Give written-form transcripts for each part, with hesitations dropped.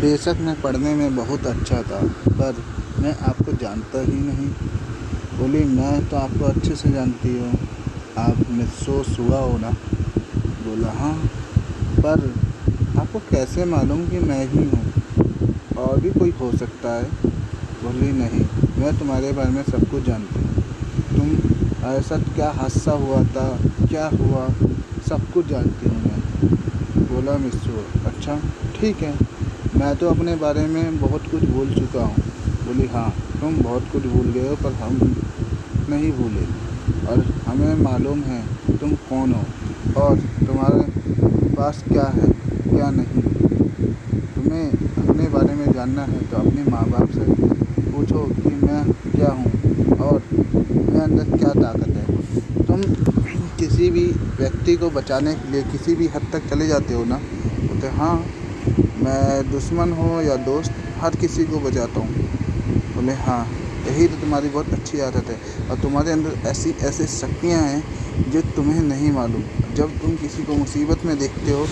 बेशक मैं पढ़ने में बहुत अच्छा था, पर मैं आपको जानता ही नहीं। बोली, मैं तो आपको अच्छे से जानती हूँ, आप मिस हुआ हो ना। बोला, हाँ, पर आपको कैसे मालूम कि मैं ही हूँ, और भी कोई हो सकता है। बोली, नहीं, मैं तुम्हारे बारे में सब कुछ जानती हूँ। तुम ऐसा क्या हादसा हुआ था, क्या हुआ, सब कुछ जानती हूँ मैं। बोला मिस्सू, अच्छा ठीक है, मैं तो अपने बारे में बहुत कुछ भूल चुका हूँ। बोली, हाँ, तुम बहुत कुछ भूल गए हो, पर हम नहीं भूले, और हमें मालूम है तुम कौन हो और तुम्हारे पास क्या है क्या नहीं। तुम्हें अपने बारे में जानना है तो अपने माँ बाप से पूछो कि मैं क्या हूँ और मेरे अंदर क्या ताकत है। तुम किसी भी व्यक्ति को बचाने के लिए किसी भी हद तक चले जाते हो ना। बोलते, हाँ, मैं दुश्मन हो या दोस्त, हर किसी को बचाता हूँ। बोले, हाँ, यही तो तुम्हारी बहुत अच्छी आदत है, और तुम्हारे अंदर ऐसी ऐसी शक्तियाँ हैं जो तुम्हें नहीं मालूम। जब तुम किसी को मुसीबत में देखते हो,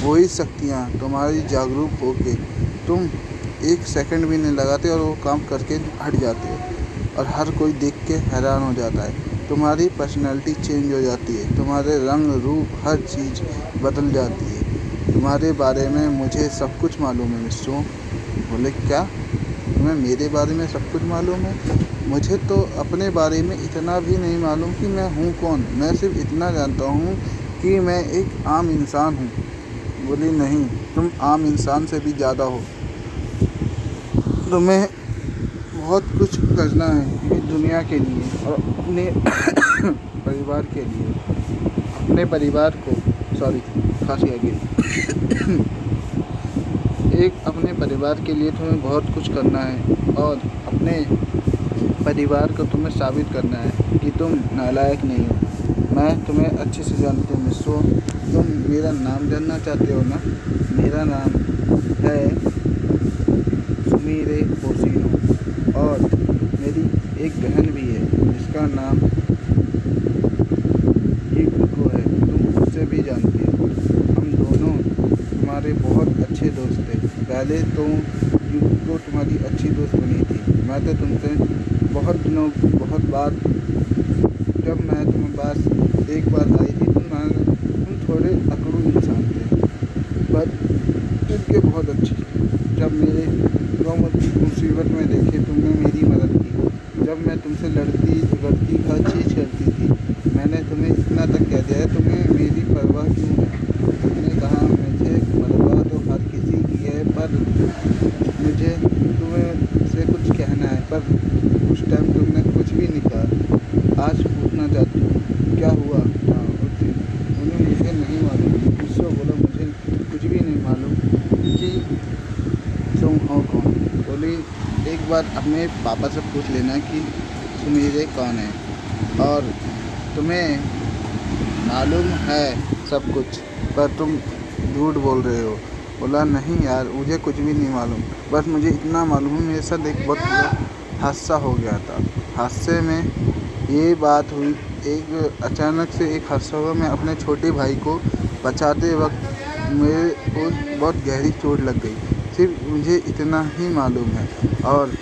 वही शक्तियाँ तुम्हारी जागरूक होके तुम एक सेकंड भी नहीं लगाते और वो काम करके हट जाते हो, और हर कोई देख के हैरान हो जाता है। तुम्हारी पर्सनैलिटी चेंज हो जाती है, तुम्हारे रंग रूप हर चीज़ बदल जाती है। तुम्हारे बारे में मुझे सब कुछ मालूम है मिस्सू। बोले, क्या तुम्हें मेरे बारे में सब कुछ मालूम है? मुझे तो अपने बारे में इतना भी नहीं मालूम कि मैं हूँ कौन। मैं सिर्फ इतना जानता हूँ कि मैं एक आम इंसान हूँ। बोली, नहीं, तुम आम इंसान से भी ज़्यादा हो। तुम्हें बहुत कुछ करना है इस दुनिया के लिए और अपने परिवार के लिए। अपने परिवार को खांसी आ गई एक अपने परिवार के लिए तुम्हें बहुत कुछ करना है, और अपने परिवार को तुम्हें साबित करना है कि तुम नालायक नहीं हो। मैं तुम्हें अच्छे से जानती हूँ मिस्सू। तुम मेरा नाम जानना चाहते हो ना? मेरा नाम है सुमीरे पोसिनो, और मेरी एक बहन भी है जिसका नाम युको है। तुम उससे भी जानती हो। हम दोनों तुम्हारे बहुत अच्छे दोस्त थे। पहले तो युको तुम्हारी अच्छी दोस्त बनी थी। मैं तो तुमसे बहुत बार, जब मैं तुम्हारे पास एक बार आई थी, तुम थोड़े अकड़ू इंसान थे, पर तुमके बहुत अच्छी। जब मेरे मुसीबत में देखे, तुमने मेरी मदद की। जब मैं तुमसे लड़ती झगड़ती हर चीज़ करती थी, मैंने तुम्हें इतना तक कह दिया है, तुम्हें मेरी परवाह क्यों है? तुमने कहा, मुझे परवाह तो हर किसी की है, पर मुझे तुम्हें से कुछ कहना है। पर उस टाइम तुमने कुछ भी नहीं कहा। आज पूछना चाहती हूँ, क्या हुआ था उस दिन? उन्हें मुझे नहीं मालूम। मुझसे बोला, मुझे कुछ भी नहीं मालूम कि तुम हो कौन। बोली, एक बार अपने पापा से पूछ लेना कि सुमीरे कौन है, और तुम्हें मालूम है सब कुछ, पर तुम झूठ बोल रहे हो। बोला, नहीं यार, मुझे कुछ भी नहीं मालूम, बस मुझे इतना मालूम है मेरे साथ एक बहुत बड़ा हादसा हो गया था। हादसे में ये बात हुई, एक अचानक से एक हादसा हुआ। मैं अपने छोटे भाई को बचाते वक्त मेरे को बहुत गहरी चोट लग गई। सिर्फ मुझे इतना ही मालूम है, और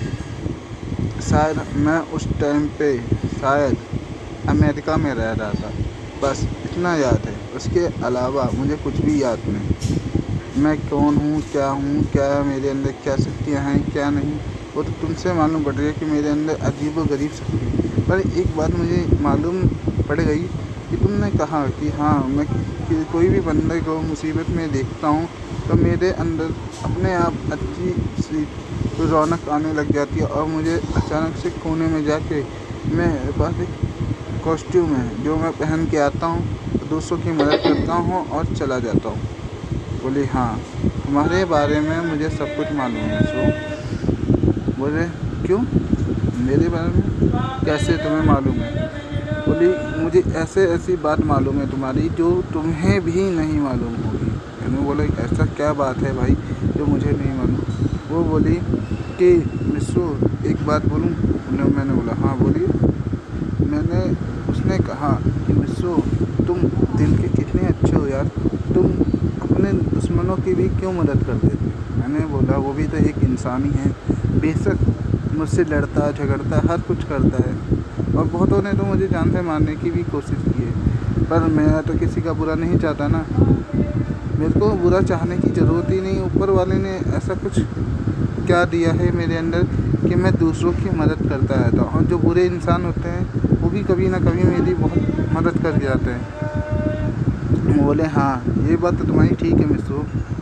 शायद मैं उस टाइम पे शायद अमेरिका में रह रहा था। बस इतना याद है, उसके अलावा मुझे कुछ भी याद नहीं। मैं कौन हूँ, क्या मेरे अंदर क्या शक्तियाँ हैं, क्या नहीं, वो तो तुमसे मालूम पड़ रही है कि मेरे अंदर अजीब व गरीब शक्ति है। पर एक बात मुझे मालूम पड़ गई कि तुमने कहा कि हाँ, मैं कोई भी बंदे को मुसीबत में देखता हूँ तो मेरे अंदर अपने आप अच्छी सी रौनक आने लग जाती है, और मुझे अचानक से कोने में जाके मेरे पास एक कॉस्ट्यूम है जो मैं पहन के आता हूँ, दूसरों की मदद करता हूँ और चला जाता हूँ। बोली, हाँ, तुम्हारे बारे में मुझे सब कुछ मालूम है। बोले, क्यों? मेरे बारे में कैसे तुम्हें मालूम है? बोली, मुझे ऐसी बात मालूम है तुम्हारी जो तुम्हें भी नहीं मालूम होगी। मैंने बोला, ऐसा क्या बात है भाई जो मुझे नहीं मालूम? वो बोली कि मिस्सू, एक बात बोलूं? मैंने बोला, हाँ बोलिए। उसने कहा कि मिस्सू, तुम दिल के कितने अच्छे हो यार। तुम अपने अपने दुश्मनों की भी क्यों मदद कर देते? मैंने बोला वो भी तो एक इंसान ही है, बेशक मुझसे लड़ता है, झगड़ता है, हर कुछ करता है, और बहुतों ने तो मुझे जान से मारने की भी कोशिश की है, पर मैं तो किसी का बुरा नहीं चाहता ना। मेरे को बुरा चाहने की ज़रूरत ही नहीं, ऊपर वाले ने ऐसा कुछ क्या दिया है मेरे अंदर कि मैं दूसरों की मदद करता रहता हूँ। और जो बुरे इंसान होते हैं वो भी कभी ना कभी मेरी बहुत मदद कर जाते हैं। बोले हाँ, ये बात तो तुम्हारी ठीक है मिस्रो,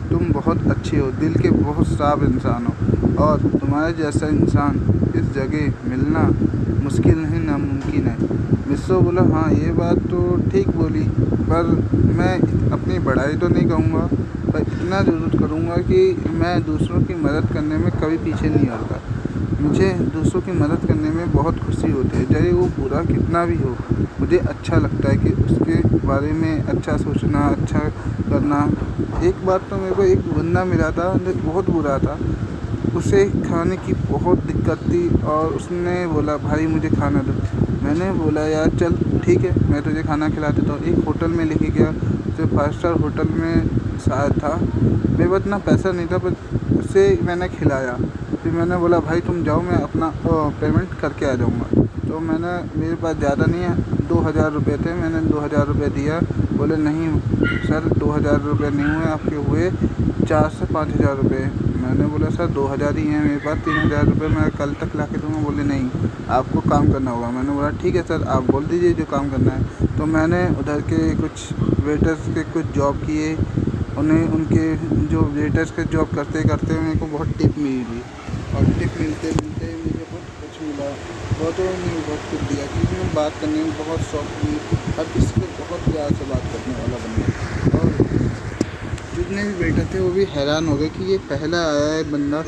तुम बहुत अच्छे हो, दिल के बहुत साफ इंसान हो, और तुम्हारे जैसा इंसान इस जगह मिलना मुश्किल नहीं, नामुमकिन है। मिस्रो बोला हाँ, ये बात तो ठीक बोली, पर मैं अपनी बढ़ाई तो नहीं कहूँगा, पर इतना ज़रूर करूँगा कि मैं दूसरों की मदद करने में कभी पीछे नहीं हटता। मुझे दूसरों की मदद करने में बहुत खुशी होती है, चाहे वो बुरा कितना भी हो। मुझे अच्छा लगता है कि उसके बारे में अच्छा सोचना, अच्छा करना। एक बार तो मेरे को एक बंदा मिला था, बहुत बुरा था, उसे खाने की बहुत दिक्कत थी, और उसने बोला भाई मुझे खाना दो। मैंने बोला यार चल ठीक है, मैं तुझे खाना खिला देता हूँ। एक होटल में लेके गया, उसे 5 स्टार होटल में शायद था, मेरे पास इतना पैसा नहीं था, पर उसे मैंने खिलाया। फिर मैंने बोला भाई तुम जाओ, मैं अपना पेमेंट करके आ जाऊँगा। तो मेरे पास ज़्यादा नहीं है, 2000 रुपये थे, मैंने 2000 रुपये दिया। बोले नहीं सर 2000 रुपये नहीं हुए, आपके हुए 4 से 5000 रुपये। मैंने बोला सर 2000 ही हैं मेरे पास, 3000 रुपये मैं कल तक ला के दूँगा। बोले नहीं, आपको काम करना होगा। मैंने बोला ठीक है सर, आप बोल दीजिए जो काम करना है। तो मैंने उधर के कुछ वेटर्स के कुछ जॉब किए, उन्हें उनके जो वेटर्स के जॉब करते करते मेरे को बहुत टिप मिली, और टिप मिलते मिलते मुझे बहुत कुछ मिला। बहुतों ने बहुत कुछ दिया, क्योंकि मैं बात करने में बहुत शौक थी, हर किसी को बहुत प्यार से बात करने वाला बन गया। और जितने भी वेटर थे वो भी हैरान हो गए कि ये पहला आया है बंदा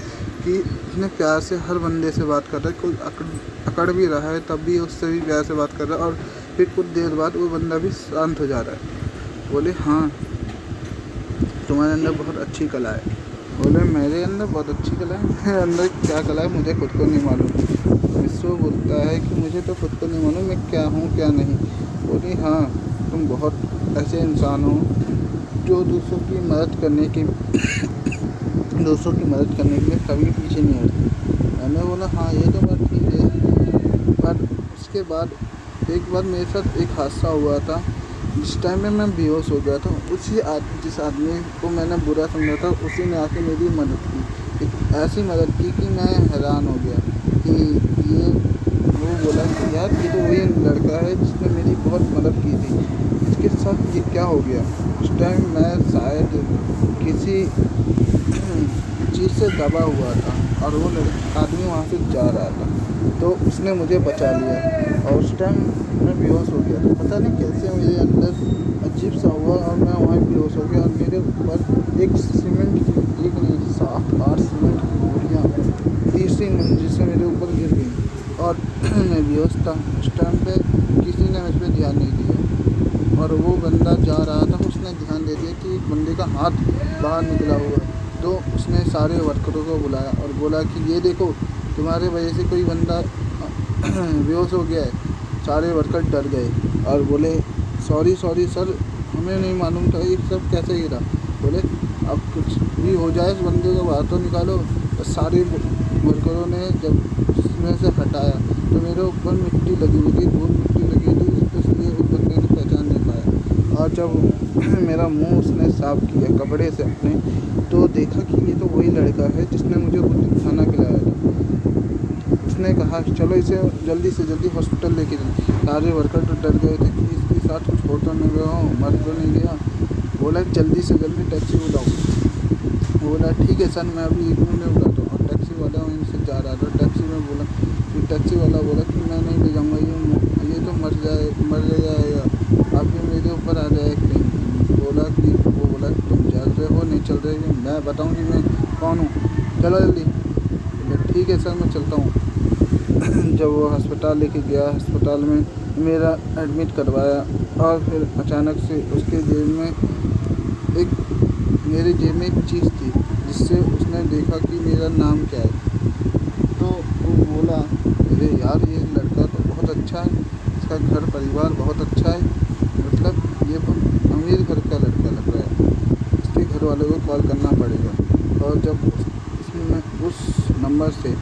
कि इतने प्यार से हर बंदे से बात कर रहा है, कोई अकड़ भी रहा है तब भी उससे भी प्यार से बात कर रहा है, और फिर कुछ देर बाद वो बंदा भी शांत हो जा रहा है। बोले हाँ तुम्हारे अंदर बहुत अच्छी कला है। बोले मेरे अंदर बहुत अच्छी कला है? मेरे अंदर क्या कला है मुझे खुद को नहीं मालूम। मिस्रो बोलता है कि मुझे तो खुद को नहीं मालूम मैं क्या हूँ क्या नहीं। बोली हाँ, तुम बहुत ऐसे इंसान हो जो दूसरों की मदद करने के लिए कभी पीछे नहीं हटते। मैंने बोला हाँ ये तो बात ठीक है, पर उसके बाद एक बार मेरे साथ एक हादसा हुआ था, जिस टाइम में मैं बेहोश हो गया था। जिस आदमी को मैंने बुरा समझा था उसी ने आके मेरी मदद की, एक ऐसी मदद की कि मैं हैरान हो गया कि ये। वो बोला कि यार ये तो वही लड़का है जिसने मेरी बहुत मदद की थी, इसके साथ ये क्या हो गया। उस टाइम मैं शायद किसी चीज़ से दबा हुआ था, और वो आदमी वहाँ से जा रहा था, तो उसने मुझे बचा लिया, और उस टाइम मैं बेहोश हो गया था। पता नहीं कैसे मेरे अंदर अजीब सा हुआ, और मैं वहाँ बेहोश हो गया, और मेरे ऊपर एक नहीं 7-8 सीमेंट की बोरियाँ तीसरी मंजिल से मेरे ऊपर गिर गई, और मैं बेहोश था। उस टाइम पे किसी ने मुझ पर ध्यान नहीं दिया, और वो बंदा जा रहा था, उसने ध्यान दे दिया कि एक बंदे का हाथ बाहर निकला हुआ है। तो उसने सारे वर्करों को बुलाया और बोला कि ये देखो तुम्हारे वजह से कोई बंदा बेहोश हो गया है। सारे वर्कर डर गए और बोले सॉरी सर, हमें नहीं मालूम था ये सब कैसे गिरा। बोले अब कुछ भी हो जाए इस बंदे को बाहर तो निकालो। तो सारे वर्करों ने जब उसमें से हटाया तो मेरे ऊपर मिट्टी लगी हुई थी, धूल मिट्टी लगी थी, इसलिए उस बंदे ने पहचान नहीं पाया। और जब मेरा मुंह उसने साफ़ किया कपड़े से अपने, तो देखा कि ये तो वही लड़का है जिसने मुझे उस दिन खाना खिलाया था। उसने कहा चलो इसे जल्दी से जल्दी हॉस्पिटल लेके जाओ। सारे वर्कर तो डर गए थे कि इसके साथ कुछ हो तो नहीं गया हो, मर तो नहीं गया। बोला जल्दी से जल्दी टैक्सी बुलाओ। बोला ठीक है सर, मैं अभी 1 मिनट में बुलाता हूँ। और टैक्सी वाला वहीं से जा रहा था, टैक्सी में बोला, फिर टैक्सी वाला बोला कि मैं नहीं ले जाऊँगा, ये तो मर जाएगा, आप भी मेरे ऊपर आ जाएगा कि नहीं। बोला कि तुम चल रहे हो नहीं चल रहे, मैं बताऊँगी मैं कौन हूँ, चलो जल्दी। बोला ठीक है सर मैं चलता हूँ। जब वो अस्पताल लेके गया, अस्पताल में मेरा एडमिट करवाया, और फिर अचानक से उसके मेरे जेब में एक चीज़ थी जिससे उसने देखा कि मेरा नाम क्या है। तो वो बोला अरे यार ये लड़का तो बहुत अच्छा है, इसका घर परिवार बहुत अच्छा है, मतलब ये बहुत अमीर घर का लड़का लग रहा है। इसके घर वाले को कॉल करना पड़ेगा। और जब इसमें उस नंबर से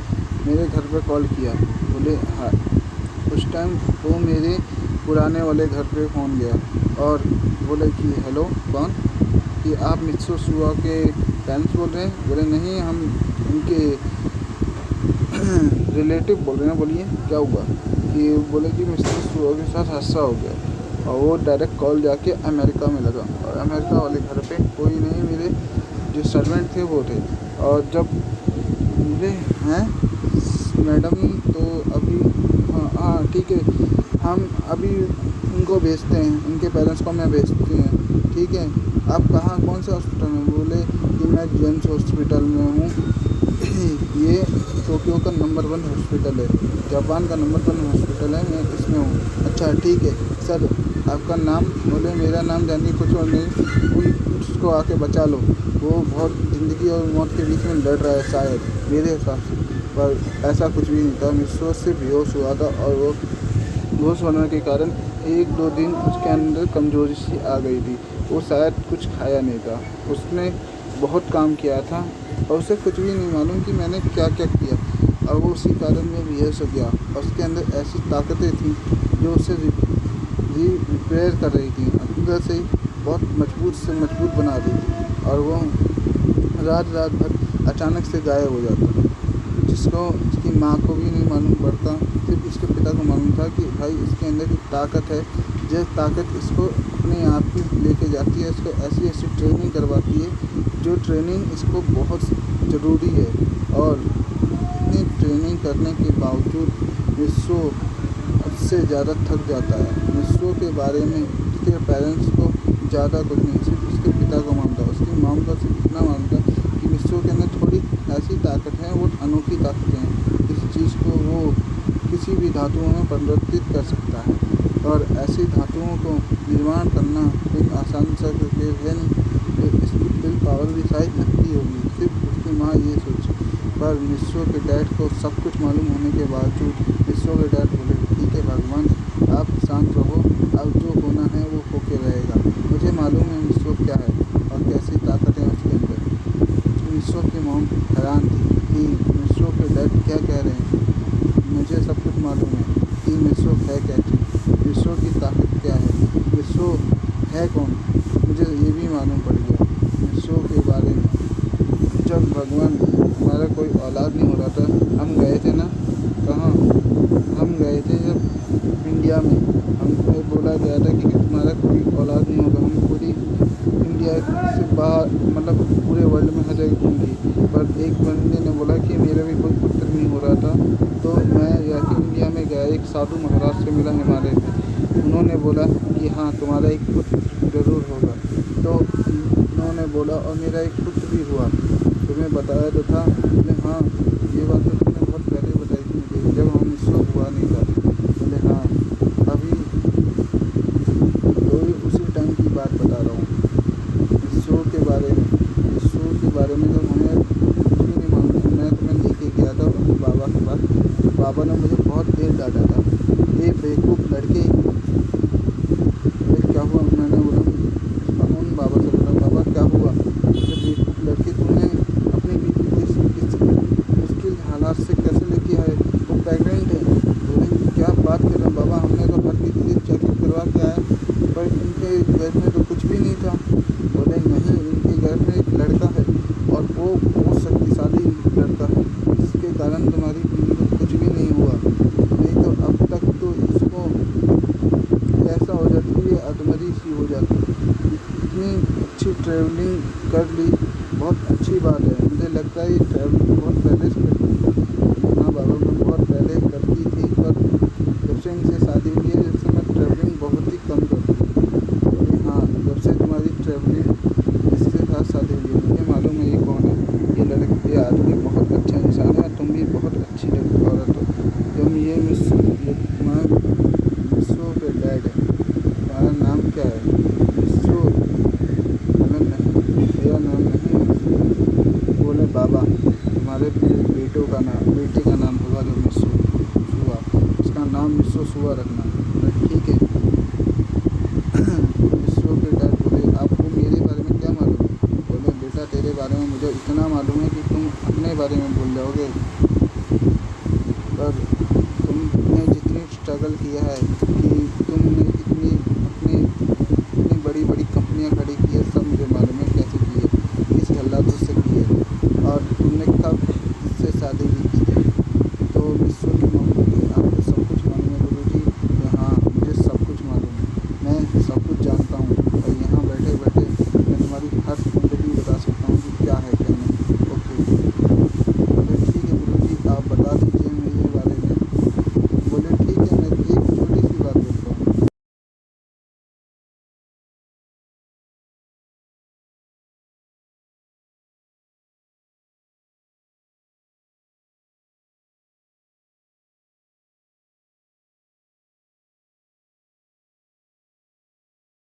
मेरे घर पे कॉल किया, बोले हाँ, उस टाइम वो मेरे पुराने वाले घर पे फ़ोन गया और बोले कि हेलो कौन, कि आप मिस्टर सुआ के पेरेंट्स बोल रहे हैं? बोले नहीं, हम उनके रिलेटिव बोल रहे हैं। बोलिए क्या हुआ? कि बोले कि मिस्टर सुआ के साथ हादसा हो गया। और वो डायरेक्ट कॉल जाके अमेरिका में लगा, और अमेरिका वाले घर पे कोई नहीं, मेरे जो सर्वेंट थे वो थे। और जब बोले हैं मैडम तो अभी हाँ ठीक है, हम अभी उनको भेजते हैं, उनके पेरेंट्स को मैं भेजते हैं, ठीक है। आप कहाँ, कौन से हॉस्पिटल में? बोले कि मैं जेम्स हॉस्पिटल में हूँ। ये टोक्यो का नंबर 1 हॉस्पिटल है, जापान का नंबर 1 हॉस्पिटल है, मैं इसमें हूँ। अच्छा ठीक है सर, आपका नाम? बोले मेरा नाम जानने कुछ और नहीं, उसको आके बचा लो, वो बहुत ज़िंदगी और मौत के बीच में लड़ रहा है शायद, मेरे हिसाब से। पर ऐसा कुछ भी नहीं था, मिस्टर से बेहोश हुआ था, और वो बेहोश होने के कारण 1-2 दिन उसके अंदर कमज़ोरी सी आ गई थी। वो शायद कुछ खाया नहीं था, उसने बहुत काम किया था और उसे कुछ भी नहीं मालूम कि मैंने क्या क्या किया, और वो उसी कारण में बेहोश हो गया। और उसके अंदर ऐसी ताकतें थीं जो उसे रिपेयर कर रही थी, अंदर से ही बहुत मजबूत से मजबूत बना रही थी। और वो रात भर अचानक से गायब हो जाता, जिसको इसकी माँ को भी नहीं मालूम पड़ता, सिर्फ इसके पिता को मालूम था कि भाई इसके अंदर एक ताकत है, जो ताकत इसको अपने आप ही लेके जाती है, इसको ऐसी ऐसी ट्रेनिंग करवाती है, जो ट्रेनिंग इसको बहुत ज़रूरी है। और इतनी ट्रेनिंग करने के बावजूद मिस्सो उससे ज़्यादा थक जाता है। मिस्सो के बारे में उसके पेरेंट्स को ज़्यादा कुछ नहीं, सिर्फ उसके पिता को मालूम था, उसकी माम का सिर्फ इतना मालूम था कि मिस्सो के अंदर थोड़ी ऐसी ताकत है, वो अनोखी ताकतें हैं, इस चीज़ को वो किसी भी धातुओं में परिवर्तित कर सकता है। और ऐसी धातुओं को निर्माण करना कोई आसान सा क्रिया है नहीं, तो इसकी विल पावर भी शायद लगती होगी, सिर्फ उसकी माँ ये सोची। पर मिस्सो के डैड को सब कुछ मालूम होने के बावजूद मिस्सो के डैड बोले ठीक है भगवान, आप शांत रहो, अब जो होना है वो होके रहेगा, मुझे मालूम है मिस्सो क्या है और कैसी ताकत है उसके अंदर। मिस्सो की मॉम हैरान थी कि मिस्सो के डैड क्या कह रहे हैं, मुझे सब कुछ मालूम है कि मिस्सो है क्या चीज़, मिस्सो की ताकत क्या है, मिस्सो है कौन, मुझे ये भी मालूम पड़ गया मिस्सो के बारे में। जब भगवान हमारा कोई औलाद नहीं हो रहा था, हम गए थे ना, कहाँ हम गए थे, जब इंडिया में हमको बोला गया था कि तुम्हारा कोई औलाद नहीं होगा, हम पूरी इंडिया से बाहर मतलब पूरे वर्ल्ड में हर जगह घूम ली, पर एक बंदे ने बोला कि मेरा भी कोई पुत्र नहीं हो रहा था। तो मैं जाके इंडिया में गया, एक साधु महाराज से मिला हिमालय में, उन्होंने बोला कि हाँ तुम्हारा एक पुत्र ज़रूर होगा। तो उन्होंने बोला और मेरा एक पुत्र भी हुआ, तुम्हें बताया तो था? बोले हाँ, ये बात तो तुमने बहुत पहले बताई थी मुझे, जब हम इसको हुआ नहीं था। बोले हाँ, अभी तो उसी टाइम की बात बता रहा हूँ, इसरो के बारे में। इसरो के बारे में जब हमें कुछ भी नहीं मालूम, मैं तुम्हें लेके गया था अपने बाबा के पास, तो बाबा ने मुझे बहुत देर डांटा था, ये बेवकूफ़ लड़के। क्या हुआ? मैंने बोला उन बाबा से, बोला बाबा क्या हुआ? बेवकूफ़ लड़के, तुमने अपनी बीवी को इस मुश्किल हालात से कैसे लेके आए, वो प्रेग्नेंट है। बोले क्या बात कर रहे हैं बाबा, हमने तो भर के लिए चेकअप करवा के आए, पर इनके घर में तो कुछ भी नहीं था। बोले नहीं, इनके घर में एक लड़का है और वो बहुत शक्तिशाली लड़का है, जिसके कारण तुम्हारी बीवी को कुछ भी नहीं हुआ, नहीं तो अब तक तो इसको ऐसा हो जाती है, अधमरी सी हो जाती। इतनी अच्छी ट्रैवलिंग कर ली, बहुत अच्छी बात है, मुझे लगता है ये ट्रैवलिंग बहुत पहले से करती थी। हाँ बाबा, मैं बहुत पहले करती थी, पर जब से इनसे शादी हुई है, जब से मैं ट्रैवलिंग बहुत ही कम करती हूँ। हाँ, जब से तुम्हारी ट्रैवलिंग इसके साथ शादी हुई है, मुझे मालूम है ये कौन है, ये लड़के, ये आदमी बहुत अच्छा इंसान है, तुम भी बहुत अच्छी लड़की औरत हो। जब ये मिस्सो के डैड है, तुम्हारा नाम क्या है? मिस्सो? बोले नहीं, मेरा नाम नहीं है मिस्सो। बोले बाबा, तुम्हारे बेटे का नाम होगा जो मिस्सो सुआ, उसका नाम मिस्सो सुआ रखना, ठीक है। मिस्सो के डैड बोले आपको मेरे बारे में क्या मालूम? बोले मुझे इतना मालूम है कि तुम अपने बारे में भूल जाओगे, पर तुमने जितनी स्ट्रगल किया है कि तुमने इतनी अपनी इतनी बड़ी बड़ी कंपनियां खड़ी की है, सब मुझे मालूम